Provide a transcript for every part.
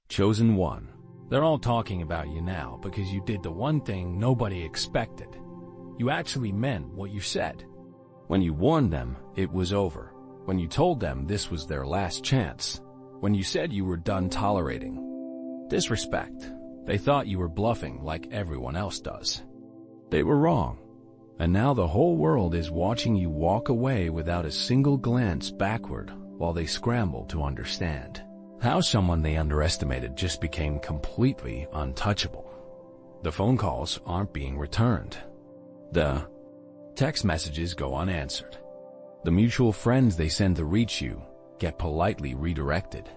Chosen one. They're all talking about you now because you did the one thing nobody expected. You actually meant what you said. When you warned them, it was over. When you told them this was their last chance. When you said you were done tolerating disrespect. They thought you were bluffing like everyone else does. They were wrong. And now the whole world is watching you walk away without a single glance backward while they scramble to understand how someone they underestimated just became completely untouchable. The phone calls aren't being returned. The text messages go unanswered. The mutual friends they send to reach you get politely redirected.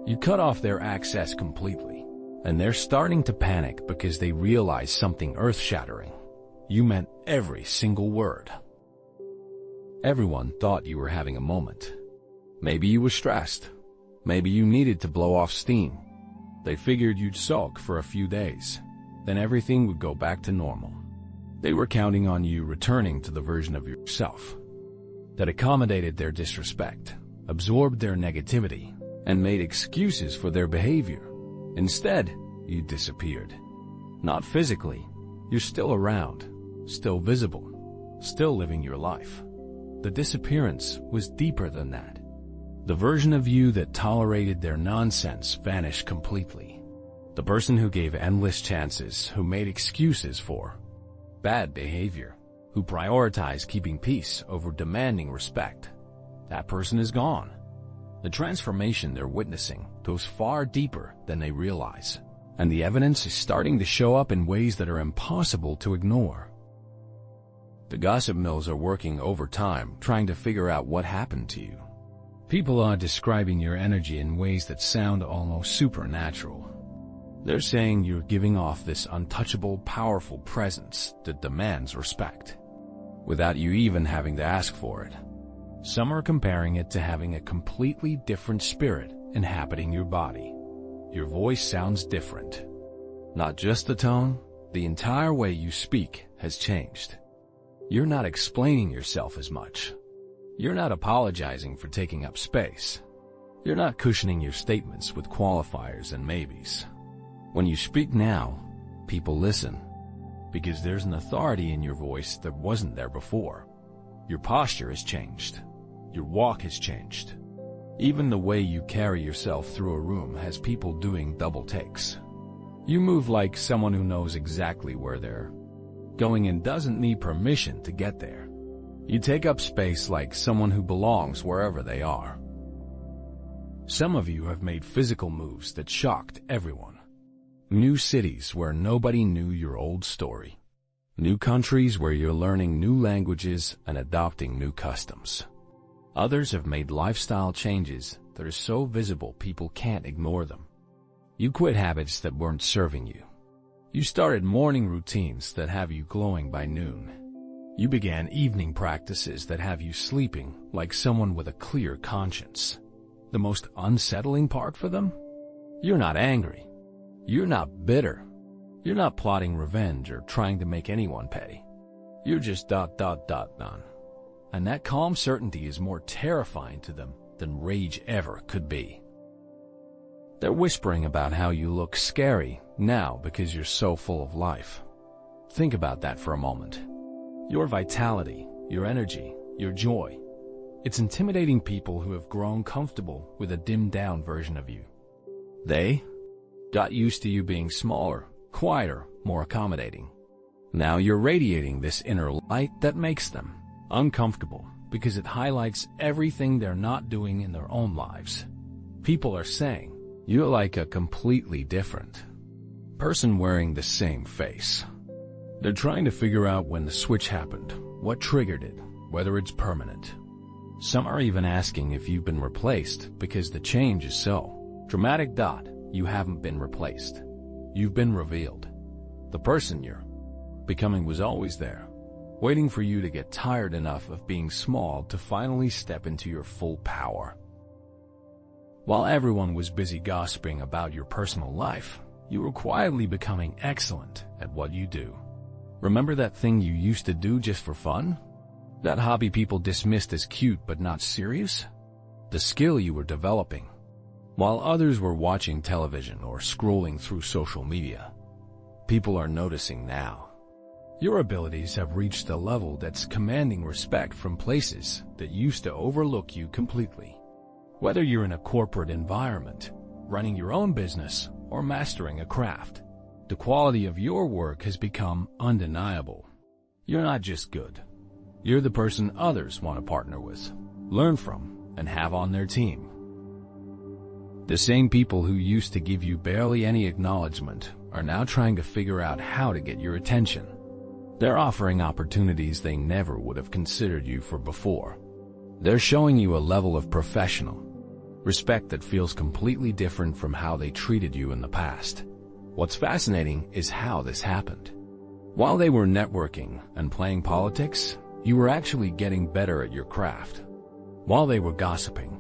You cut off their access completely, and they're starting to panic because they realize something earth-shattering. You meant every single word. Everyone thought you were having a moment. Maybe you were stressed. Maybe you needed to blow off steam. They figured you'd sulk for a few days. Then everything would go back to normal. They were counting on you returning to the version of yourself that accommodated their disrespect, absorbed their negativity, and made excuses for their behavior. Instead, you disappeared. Not physically. You're still around, still visible, still living your life. The disappearance was deeper than that. The version of you that tolerated their nonsense vanished completely. The person who gave endless chances, who made excuses for bad behavior, who prioritized keeping peace over demanding respect. That person is gone. The transformation they're witnessing goes far deeper than they realize, and the evidence is starting to show up in ways that are impossible to ignore. The gossip mills are working overtime trying to figure out what happened to you. People are describing your energy in ways that sound almost supernatural. They're saying you're giving off this untouchable, powerful presence that demands respect, without you even having to ask for it. Some are comparing it to having a completely different spirit inhabiting your body. Your voice sounds different. Not just the tone, the entire way you speak has changed. You're not explaining yourself as much. You're not apologizing for taking up space. You're not cushioning your statements with qualifiers and maybes. When you speak now, people listen, because there's an authority in your voice that wasn't there before. Your posture has changed. Your walk has changed. Even the way you carry yourself through a room has people doing double takes. You move like someone who knows exactly where they're going and doesn't need permission to get there. You take up space like someone who belongs wherever they are. Some of you have made physical moves that shocked everyone. New cities where nobody knew your old story. New countries where you're learning new languages and adopting new customs. Others have made lifestyle changes that are so visible people can't ignore them. You quit habits that weren't serving you. You started morning routines that have you glowing by noon. You began evening practices that have you sleeping like someone with a clear conscience. The most unsettling part for them? You're not angry. You're not bitter. You're not plotting revenge or trying to make anyone pay. You're just ... none. And that calm certainty is more terrifying to them than rage ever could be. They're whispering about how you look scary now because you're so full of life. Think about that for a moment. Your vitality, your energy, your joy. It's intimidating people who have grown comfortable with a dimmed-down version of you. They got used to you being smaller, quieter, more accommodating. Now you're radiating this inner light that makes them uncomfortable because it highlights everything they're not doing in their own lives. People are saying, you're like a completely different person wearing the same face. They're trying to figure out when the switch happened, what triggered it, whether it's permanent. Some are even asking if you've been replaced because the change is so dramatic. You haven't been replaced. You've been revealed. The person you're becoming was always there, waiting for you to get tired enough of being small to finally step into your full power. While everyone was busy gossiping about your personal life, you were quietly becoming excellent at what you do. Remember that thing you used to do just for fun? That hobby people dismissed as cute but not serious? The skill you were developing. While others were watching television or scrolling through social media, people are noticing now. Your abilities have reached a level that's commanding respect from places that used to overlook you completely. Whether you're in a corporate environment, running your own business, or mastering a craft, the quality of your work has become undeniable. You're not just good. You're the person others want to partner with, learn from, and have on their team. The same people who used to give you barely any acknowledgement are now trying to figure out how to get your attention. They're offering opportunities they never would have considered you for before. They're showing you a level of professional respect that feels completely different from how they treated you in the past. What's fascinating is how this happened. While they were networking and playing politics, you were actually getting better at your craft. While they were gossiping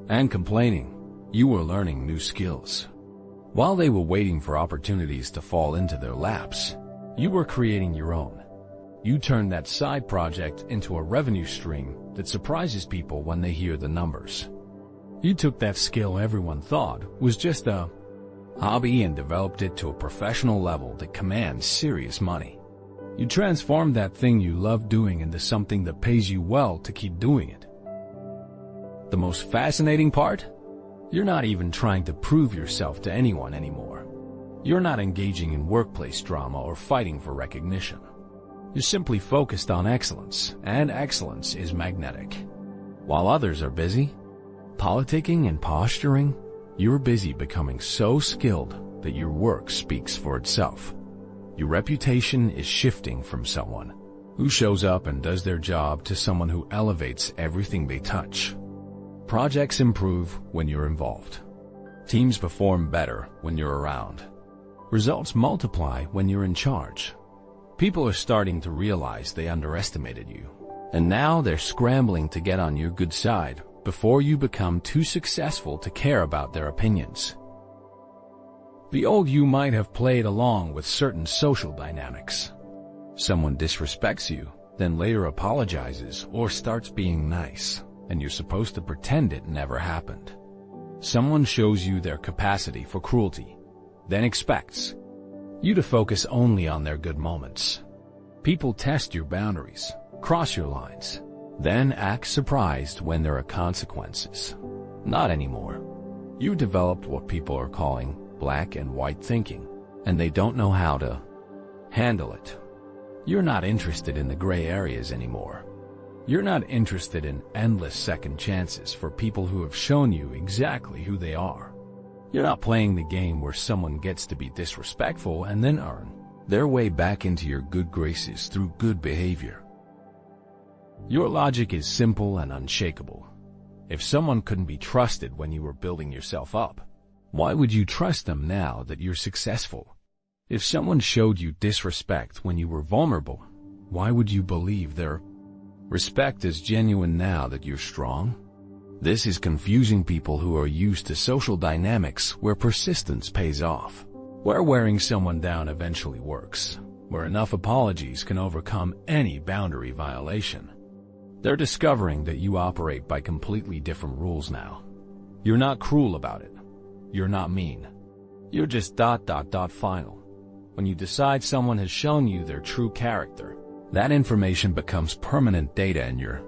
and complaining, you were learning new skills. While they were waiting for opportunities to fall into their laps, you were creating your own. You turned that side project into a revenue stream that surprises people when they hear the numbers. You took that skill everyone thought was just a hobby and developed it to a professional level that commands serious money. You transformed that thing you love doing into something that pays you well to keep doing it. The most fascinating part? You're not even trying to prove yourself to anyone anymore. You're not engaging in workplace drama or fighting for recognition. You're simply focused on excellence, and excellence is magnetic. While others are busy politicking and posturing, you're busy becoming so skilled that your work speaks for itself. Your reputation is shifting from someone who shows up and does their job to someone who elevates everything they touch. Projects improve when you're involved. Teams perform better when you're around. Results multiply when you're in charge. People are starting to realize they underestimated you, and now they're scrambling to get on your good side before you become too successful to care about their opinions. The old you might have played along with certain social dynamics. Someone disrespects you, then later apologizes or starts being nice, and you're supposed to pretend it never happened. Someone shows you their capacity for cruelty, then expects you to focus only on their good moments. People test your boundaries, cross your lines, then act surprised when there are consequences. Not anymore. You developed what people are calling black and white thinking, and they don't know how to handle it. You're not interested in the gray areas anymore. You're not interested in endless second chances for people who have shown you exactly who they are. You're not playing the game where someone gets to be disrespectful and then earn their way back into your good graces through good behavior. Your logic is simple and unshakable. If someone couldn't be trusted when you were building yourself up, why would you trust them now that you're successful? If someone showed you disrespect when you were vulnerable, why would you believe their respect is genuine now that you're strong? This is confusing people who are used to social dynamics where persistence pays off, where wearing someone down eventually works, where enough apologies can overcome any boundary violation. They're discovering that you operate by completely different rules now. You're not cruel about it. You're not mean. You're just ... final. When you decide someone has shown you their true character, that information becomes permanent data in your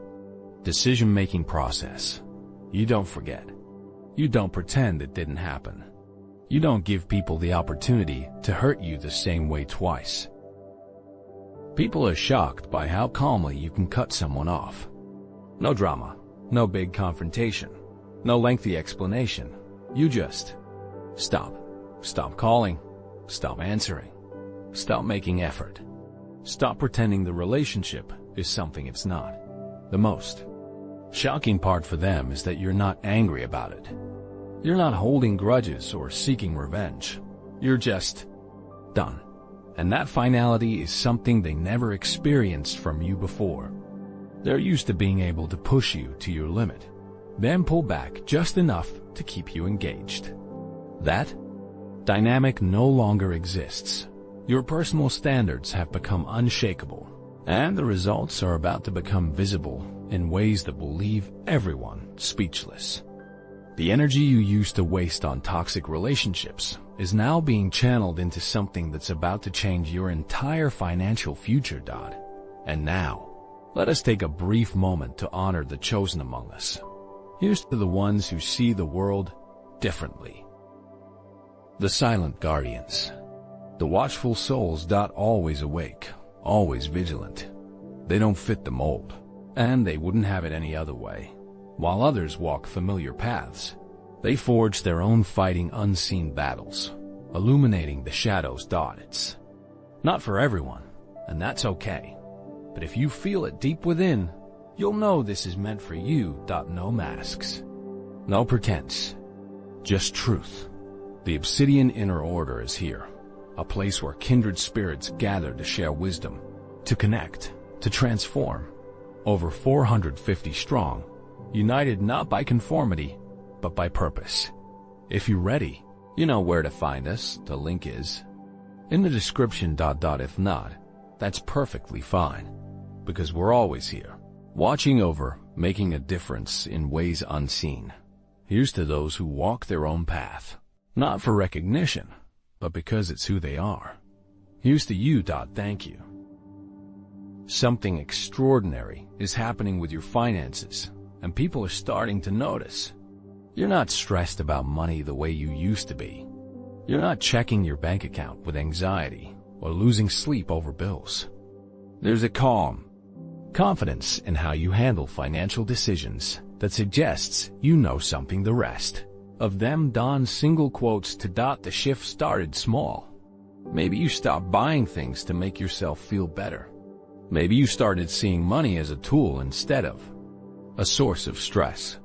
decision-making process. You don't forget. You don't pretend it didn't happen. You don't give people the opportunity to hurt you the same way twice. People are shocked by how calmly you can cut someone off. No drama, no big confrontation, no lengthy explanation. You just stop. Stop calling. Stop answering. Stop making effort. Stop pretending the relationship is something it's not. The most shocking part for them is that you're not angry about it. You're not holding grudges or seeking revenge. You're just done. And that finality is something they never experienced from you before. They're used to being able to push you to your limit, then pull back just enough to keep you engaged. That dynamic no longer exists. Your personal standards have become unshakable, and the results are about to become visible in ways that will leave everyone speechless. The energy you used to waste on toxic relationships is now being channeled into something that's about to change your entire financial future, Dot. And now, let us take a brief moment to honor the chosen among us. Here's to the ones who see the world differently. The silent guardians. The watchful souls. Always awake, always vigilant. They don't fit the mold, and they wouldn't have it any other way. While others walk familiar paths, they forge their own fighting unseen battles, illuminating the shadows. It's not for everyone, and that's okay. But if you feel it deep within, you'll know this is meant for you. No masks, no pretense, just truth. The Obsidian Inner Order is here, a place where kindred spirits gather to share wisdom, to connect, to transform. Over 450 strong, united not by conformity, but by purpose. If you're ready, you know where to find us. The link is in the description. If not, that's perfectly fine, because we're always here, watching over, making a difference in ways unseen. Here's to those who walk their own path, not for recognition, but because it's who they are. Here's to you. Thank you. Something extraordinary is happening with your finances, and people are starting to notice. You're not stressed about money the way you used to be. You're not checking your bank account with anxiety or losing sleep over bills. There's a calm, confidence in how you handle financial decisions that suggests you know something the rest of them. Single quotes to. The shift started small. Maybe you stopped buying things to make yourself feel better. Maybe you started seeing money as a tool instead of a source of stress.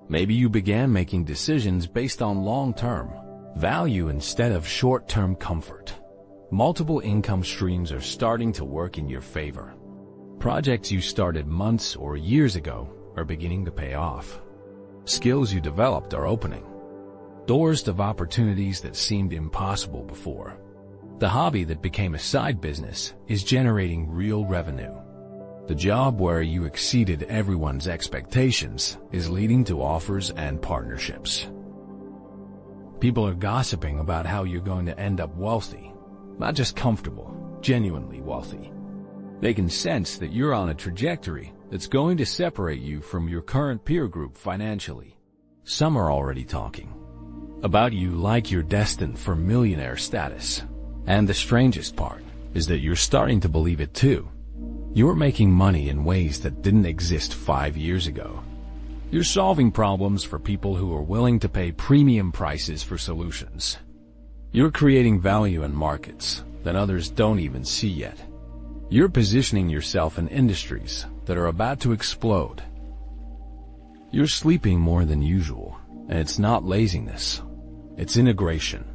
Maybe you began making decisions based on long-term value instead of short-term comfort. Multiple income streams are starting to work in your favor. Projects you started months or years ago are beginning to pay off. Skills you developed are opening doors of opportunities that seemed impossible before. The hobby that became a side business is generating real revenue. The job where you exceeded everyone's expectations is leading to offers and partnerships. People are gossiping about how you're going to end up wealthy, not just comfortable, genuinely wealthy. They can sense that you're on a trajectory that's going to separate you from your current peer group financially. Some are already talking about you like you're destined for millionaire status. And the strangest part is that you're starting to believe it too. You're making money in ways that didn't exist 5 years ago. You're solving problems for people who are willing to pay premium prices for solutions. You're creating value in markets that others don't even see yet. You're positioning yourself in industries that are about to explode. You're sleeping more than usual, and it's not laziness, it's integration.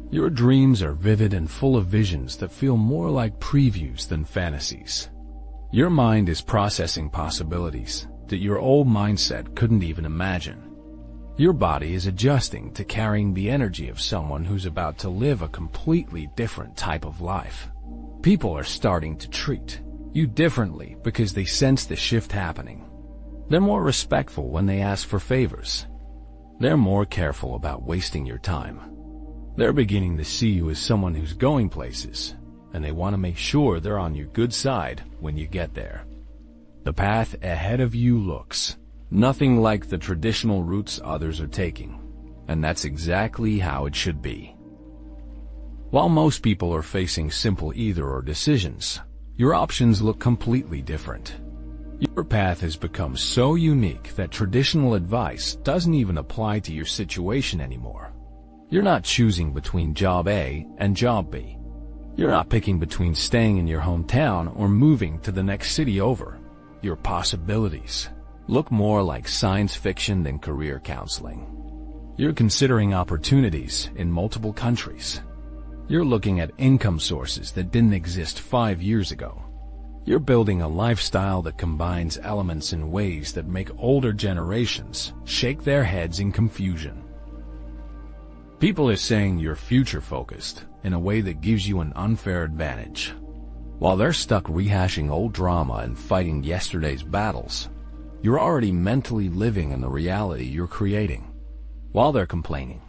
Your dreams are vivid and full of visions that feel more like previews than fantasies. Your mind is processing possibilities that your old mindset couldn't even imagine. Your body is adjusting to carrying the energy of someone who's about to live a completely different type of life. People are starting to treat you differently because they sense the shift happening. They're more respectful when they ask for favors. They're more careful about wasting your time. They're beginning to see you as someone who's going places, and they want to make sure they're on your good side when you get there. The path ahead of you looks nothing like the traditional routes others are taking, and that's exactly how it should be. While most people are facing simple either-or decisions, your options look completely different. Your path has become so unique that traditional advice doesn't even apply to your situation anymore. You're not choosing between job A and job B. You're not picking between staying in your hometown or moving to the next city over. Your possibilities look more like science fiction than career counseling. You're considering opportunities in multiple countries. You're looking at income sources that didn't exist 5 years ago. You're building a lifestyle that combines elements in ways that make older generations shake their heads in confusion. People are saying you're future-focused in a way that gives you an unfair advantage. While they're stuck rehashing old drama and fighting yesterday's battles, you're already mentally living in the reality you're creating. While they're complaining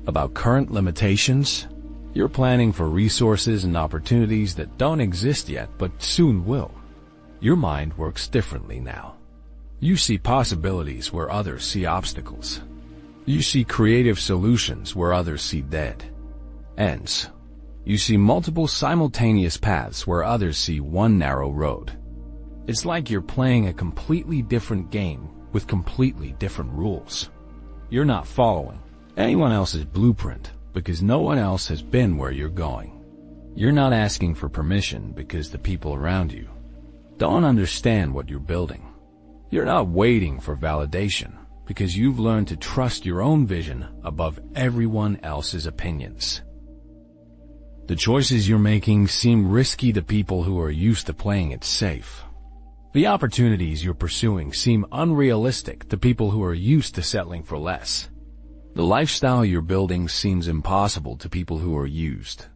about current limitations, you're planning for resources and opportunities that don't exist yet but soon will. Your mind works differently now. You see possibilities where others see obstacles. You see creative solutions where others see dead ends. You see multiple simultaneous paths where others see one narrow road. It's like you're playing a completely different game with completely different rules. You're not following anyone else's blueprint because no one else has been where you're going. You're not asking for permission because the people around you don't understand what you're building. You're not waiting for validation because you've learned to trust your own vision above everyone else's opinions. The choices you're making seem risky to people who are used to playing it safe. The opportunities you're pursuing seem unrealistic to people who are used to settling for less. The lifestyle you're building seems impossible to people who are used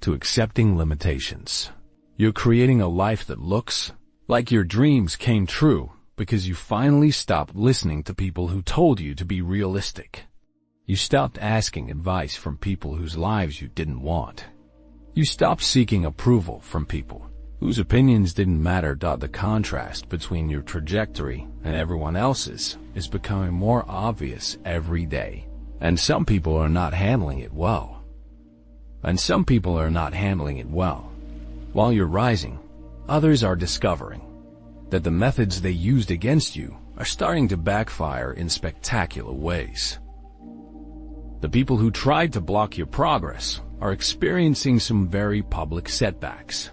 to accepting limitations. You're creating a life that looks like your dreams came true because you finally stopped listening to people who told you to be realistic. You stopped asking advice from people whose lives you didn't want. You stopped seeking approval from people whose opinions didn't matter. The contrast between your trajectory and everyone else's is becoming more obvious every day. And some people are not handling it well. While you're rising, others are discovering that the methods they used against you are starting to backfire in spectacular ways. The people who tried to block your progress are experiencing some very public setbacks.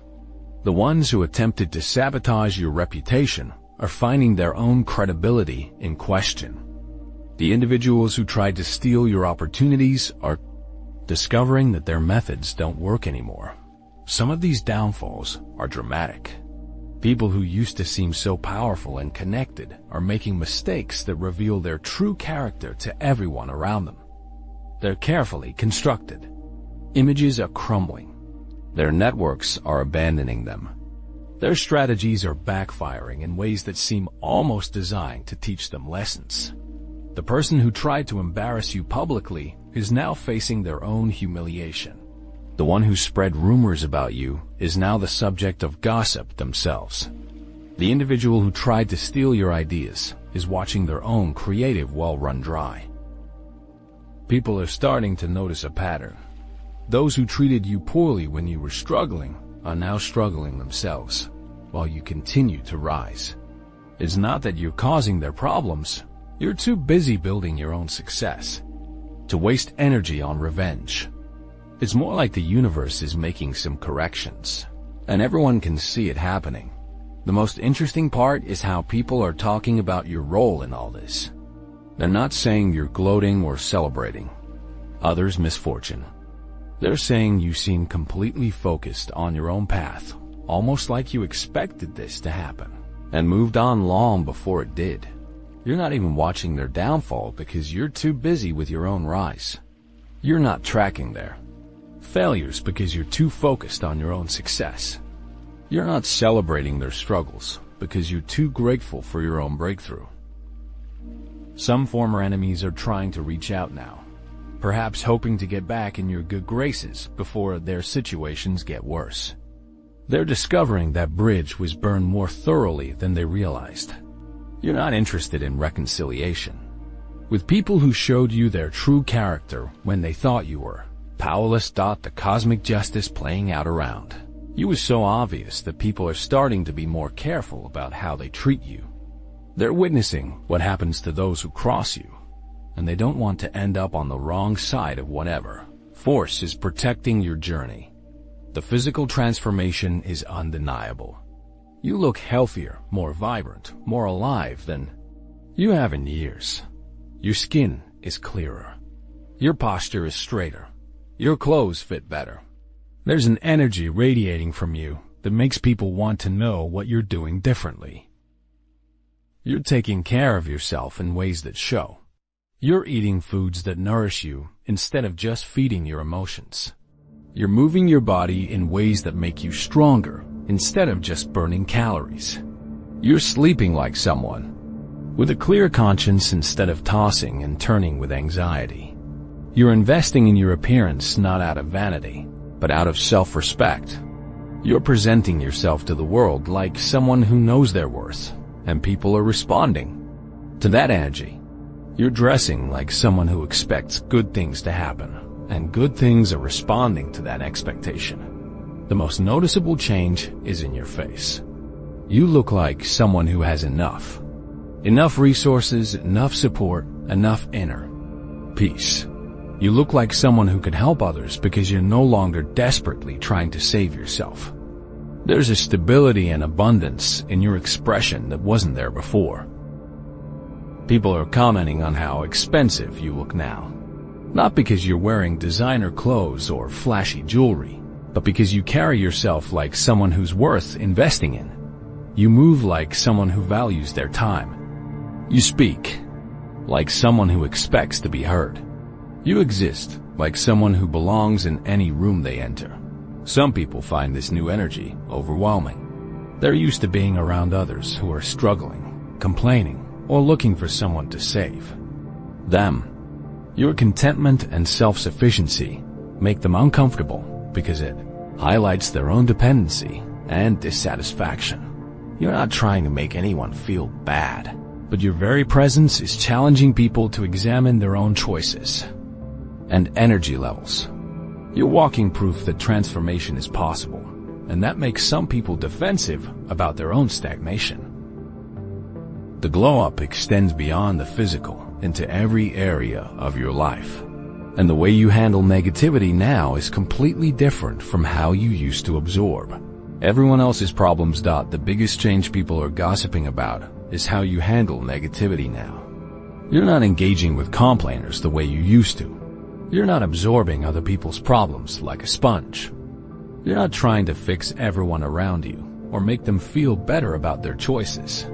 The ones who attempted to sabotage your reputation are finding their own credibility in question. The individuals who tried to steal your opportunities are discovering that their methods don't work anymore. Some of these downfalls are dramatic. People who used to seem so powerful and connected are making mistakes that reveal their true character to everyone around them. They're carefully constructed. Images are crumbling. Their networks are abandoning them. Their strategies are backfiring in ways that seem almost designed to teach them lessons. The person who tried to embarrass you publicly is now facing their own humiliation. The one who spread rumors about you is now the subject of gossip themselves. The individual who tried to steal your ideas is watching their own creative well run dry. People are starting to notice a pattern. Those who treated you poorly when you were struggling are now struggling themselves, while you continue to rise. It's not that you're causing their problems. You're too busy building your own success to waste energy on revenge. It's more like the universe is making some corrections, and everyone can see it happening. The most interesting part is how people are talking about your role in all this. They're not saying you're gloating or celebrating others' misfortune. They're saying you seem completely focused on your own path, almost like you expected this to happen, and moved on long before it did. You're not even watching their downfall because you're too busy with your own rise. You're not tracking their failures because you're too focused on your own success. You're not celebrating their struggles because you're too grateful for your own breakthrough. Some former enemies are trying to reach out now, perhaps hoping to get back in your good graces before their situations get worse. They're discovering that bridge was burned more thoroughly than they realized. You're not interested in reconciliation with people who showed you their true character when they thought you were powerless. The cosmic justice playing out around you is so obvious that people are starting to be more careful about how they treat you. They're witnessing what happens to those who cross you, and they don't want to end up on the wrong side of whatever force is protecting your journey. The physical transformation is undeniable. You look healthier, more vibrant, more alive than you have in years. Your skin is clearer. Your posture is straighter. Your clothes fit better. There's an energy radiating from you that makes people want to know what you're doing differently. You're taking care of yourself in ways that show. You're eating foods that nourish you instead of just feeding your emotions. You're moving your body in ways that make you stronger instead of just burning calories. You're sleeping like someone with a clear conscience instead of tossing and turning with anxiety. You're investing in your appearance not out of vanity, but out of self-respect. You're presenting yourself to the world like someone who knows their worth, and people are responding to that energy. You're dressing like someone who expects good things to happen, and good things are responding to that expectation. The most noticeable change is in your face. You look like someone who has enough resources, enough support, enough inner peace. You look like someone who could help others because you're no longer desperately trying to save yourself. There's a stability and abundance in your expression that wasn't there before. People are commenting on how expensive you look now. Not because you're wearing designer clothes or flashy jewelry, but because you carry yourself like someone who's worth investing in. You move like someone who values their time. You speak like someone who expects to be heard. You exist like someone who belongs in any room they enter. Some people find this new energy overwhelming. They're used to being around others who are struggling, complaining, or looking for someone to save them. Your contentment and self-sufficiency make them uncomfortable because it highlights their own dependency and dissatisfaction. You're not trying to make anyone feel bad, but your very presence is challenging people to examine their own choices and energy levels. You're walking proof that transformation is possible, and that makes some people defensive about their own stagnation. The glow-up extends beyond the physical into every area of your life, and the way you handle negativity now is completely different from how you used to absorb everyone else's problems. The biggest change people are gossiping about is how you handle negativity now. You're not engaging with complainers the way you used to. You're not absorbing other people's problems like a sponge. You're not trying to fix everyone around you or make them feel better about their choices.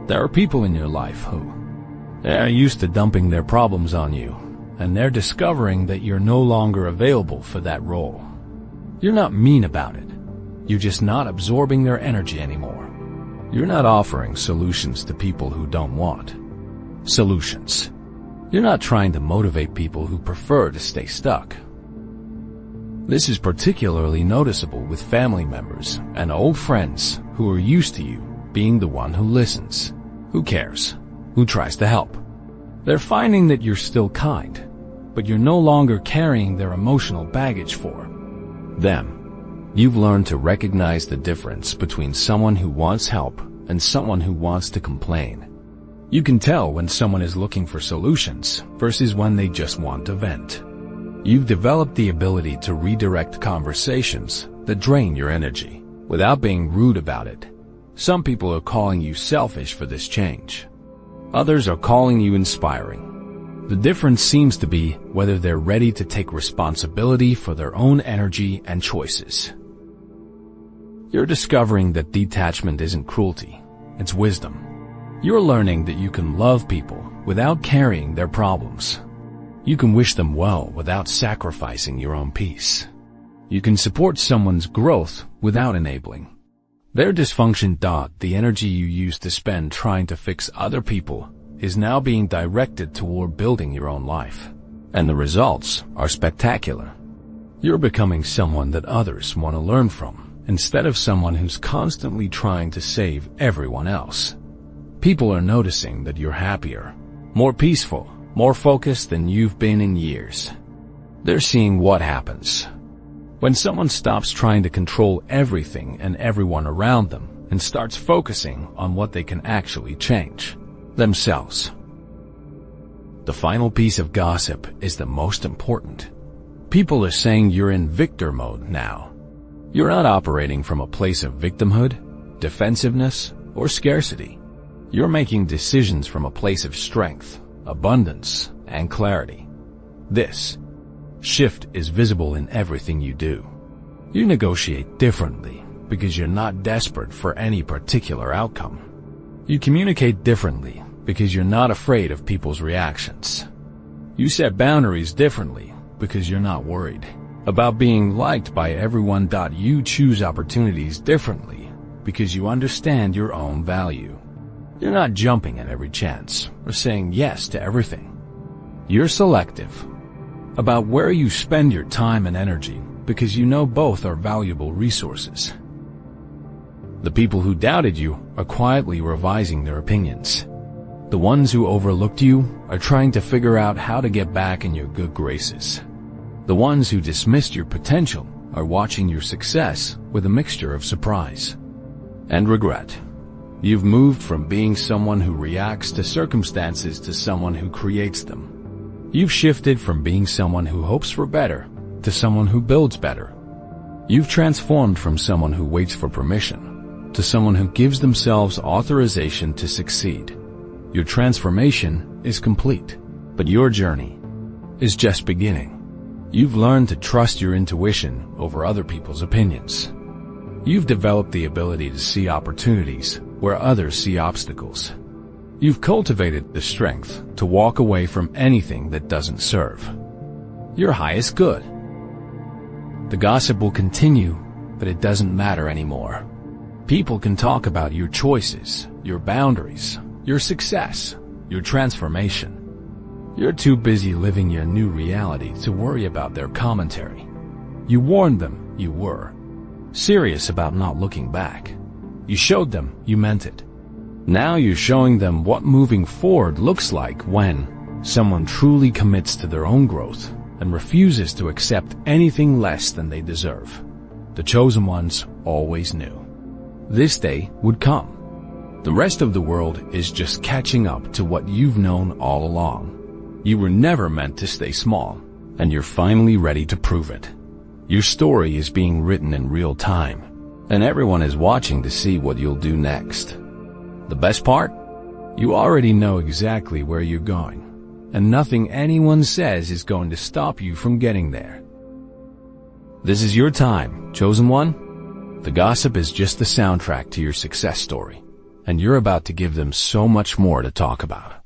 There are people in your life who are used to dumping their problems on you, and they're discovering that you're no longer available for that role. You're not mean about it. You're just not absorbing their energy anymore. You're not offering solutions to people who don't want solutions. You're not trying to motivate people who prefer to stay stuck. This is particularly noticeable with family members and old friends who are used to you being the one who listens, who cares, who tries to help. They're finding that you're still kind, but you're no longer carrying their emotional baggage for them. You've learned to recognize the difference between someone who wants help and someone who wants to complain. You can tell when someone is looking for solutions versus when they just want to vent. You've developed the ability to redirect conversations that drain your energy without being rude about it. Some people are calling you selfish for this change. Others are calling you inspiring. The difference seems to be whether they're ready to take responsibility for their own energy and choices. You're discovering that detachment isn't cruelty, it's wisdom. You're learning that you can love people without carrying their problems. You can wish them well without sacrificing your own peace. You can support someone's growth without enabling their dysfunction. The energy you used to spend trying to fix other people is now being directed toward building your own life, and the results are spectacular. You're becoming someone that others want to learn from, instead of someone who's constantly trying to save everyone else. People are noticing that you're happier, more peaceful, more focused than you've been in years. They're seeing what happens when someone stops trying to control everything and everyone around them and starts focusing on what they can actually change: themselves. The final piece of gossip is the most important. People are saying you're in victor mode now. You're not operating from a place of victimhood, defensiveness, or scarcity. You're making decisions from a place of strength, abundance, and clarity. This shift is visible in everything you do. You negotiate differently because you're not desperate for any particular outcome. You communicate differently because you're not afraid of people's reactions. You set boundaries differently because you're not worried about being liked by everyone. You choose opportunities differently because you understand your own value. You're not jumping at every chance or saying yes to everything. You're selective about where you spend your time and energy because you know both are valuable resources. The people who doubted you are quietly revising their opinions. The ones who overlooked you are trying to figure out how to get back in your good graces. The ones who dismissed your potential are watching your success with a mixture of surprise and regret. You've moved from being someone who reacts to circumstances to someone who creates them. You've shifted from being someone who hopes for better to someone who builds better. You've transformed from someone who waits for permission to someone who gives themselves authorization to succeed. Your transformation is complete, but your journey is just beginning. You've learned to trust your intuition over other people's opinions. You've developed the ability to see opportunities where others see obstacles. You've cultivated the strength to walk away from anything that doesn't serve your highest good. The gossip will continue, but it doesn't matter anymore. People can talk about your choices, your boundaries, your success, your transformation. You're too busy living your new reality to worry about their commentary. You warned them you were serious about not looking back. You showed them you meant it. Now you're showing them what moving forward looks like when someone truly commits to their own growth and refuses to accept anything less than they deserve. The chosen ones always knew this day would come. The rest of the world is just catching up to what you've known all along. You were never meant to stay small, and you're finally ready to prove it. Your story is being written in real time, and everyone is watching to see what you'll do next. The best part? You already know exactly where you're going, and nothing anyone says is going to stop you from getting there. This is your time, chosen one. The gossip is just the soundtrack to your success story, and you're about to give them so much more to talk about.